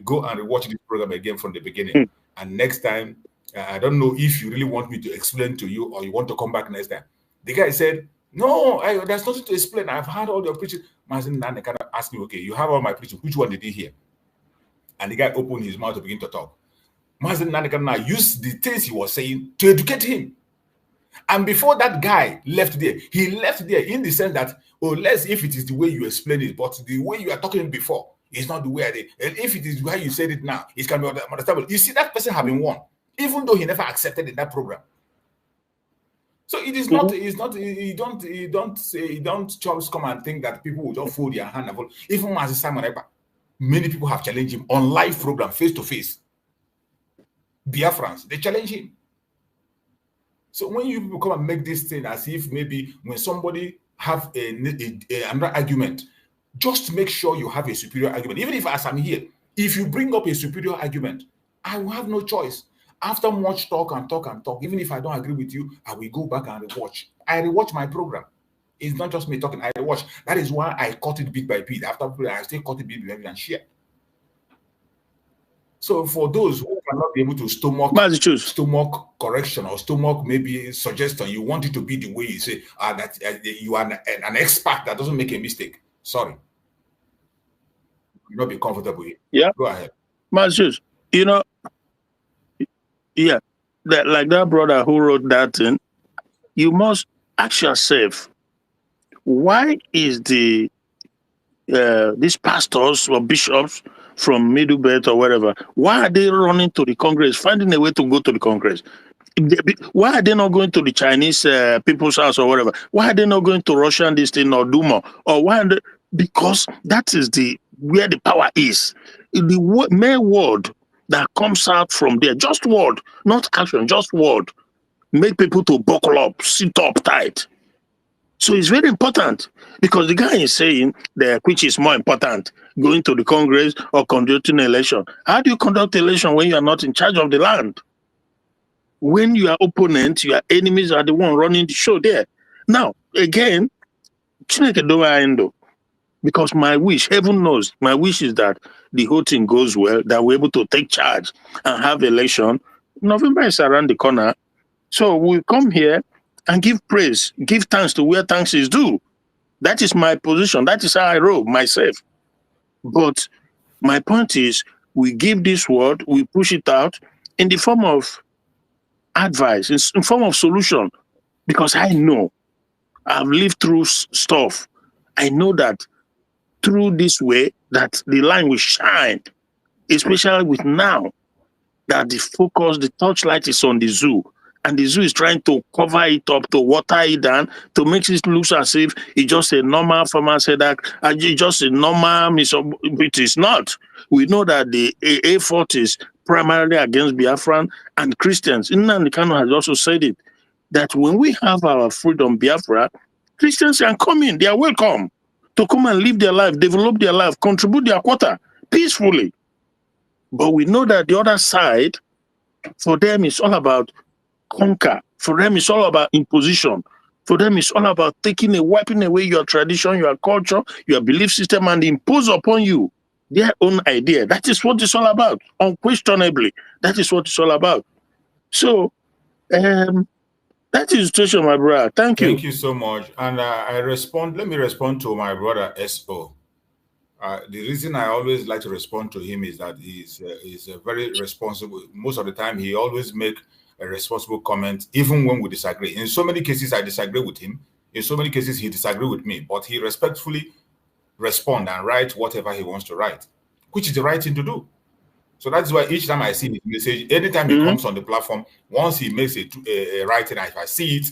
go and watch this program again from the beginning. And next time, I don't know if you really want me to explain to you or you want to come back next time. The guy said, no, there's nothing to explain. I've heard all your preaching. Mazen Nane kind of asked me, okay, you have all my preaching. Which one did he hear? And the guy opened his mouth to begin to talk. Mazen Nane kind of used the things he was saying to educate him. And before that guy left there, he left there in the sense that, oh, less if it is the way you explain it, but the way you are talking before is not the way I did. And if it is how you said it now, it can be understandable. You see, that person having won, even though he never accepted in that program. So it is not, you don't just come and think that people will just fold their hand. Even Mazi Simon Ekpa, many people have challenged him on live program, face to face. Biafrans, they challenge him. So when you people come and make this thing as if maybe when somebody have another argument, just make sure you have a superior argument. Even if as I'm here, if you bring up a superior argument, I will have no choice. After much talk and talk and talk, even if I don't agree with you, I will go back and rewatch. I rewatch my program. It's not just me talking, I rewatch. That is why I cut it bit by bit. After I still cut it bit by bit and share. So for those who cannot be able to stomach correction or stomach maybe suggestion, you want it to be the way you say that you are an expert that doesn't make a mistake. Sorry. You'll not be comfortable here. Yeah. Go ahead. Mazuz, you know, yeah, like that brother who wrote that thing, you must ask yourself, why is these pastors or bishops from Middle Belt or wherever, why are they running to the Congress, finding a way to go to the Congress? Why are they not going to the Chinese People's House or whatever? Why are they not going to Russian this thing or Duma? Or why? Because that is where the power is. The mere word that comes out from there, just word, not action, just word, make people to buckle up, sit up tight. So it's very important because the guy is saying which is more important, going to the Congress or conducting an election. How do you conduct an election when you are not in charge of the land? When your opponent, your enemies are the one running the show there. Now, again, because my wish, heaven knows, my wish is that the whole thing goes well, that we're able to take charge and have election. November is around the corner. So we come here and give praise, give thanks to where thanks is due. That is my position. That is how I roll myself. But my point is, we give this word, we push it out in the form of advice, in form of solution. Because I know, I've lived through stuff. I know that through this way, that the line will shine, especially with now that the focus, the torchlight is on the zoo. And the zoo is trying to cover it up, to water it down, to make it look as if it's just a normal farmer said that it's just a normal, it is not. We know that the effort is primarily against Biafran and Christians. Nnamdi Kanu has also said it, that when we have our freedom Biafra, Christians can come in, they are welcome to come and live their life, develop their life, contribute their quota peacefully. But we know that the other side, for them, it's all about conquer. For them, it's all about imposition. For them, it's all about wiping away your tradition, your culture, your belief system, and impose upon you their own idea. That is what it's all about. Unquestionably, that is what it's all about. So, that is the situation, my brother. Thank you. Thank you so much. And let me respond to my brother S.O. The reason I always like to respond to him is that he's very responsible. Most of the time, he always make a responsible comment, even when we disagree. In so many cases, I disagree with him. In so many cases, he disagrees with me. But he respectfully respond and write whatever he wants to write, which is the right thing to do. So that's why each time I see his message, anytime he comes on the platform, once he makes a writing, if I see it,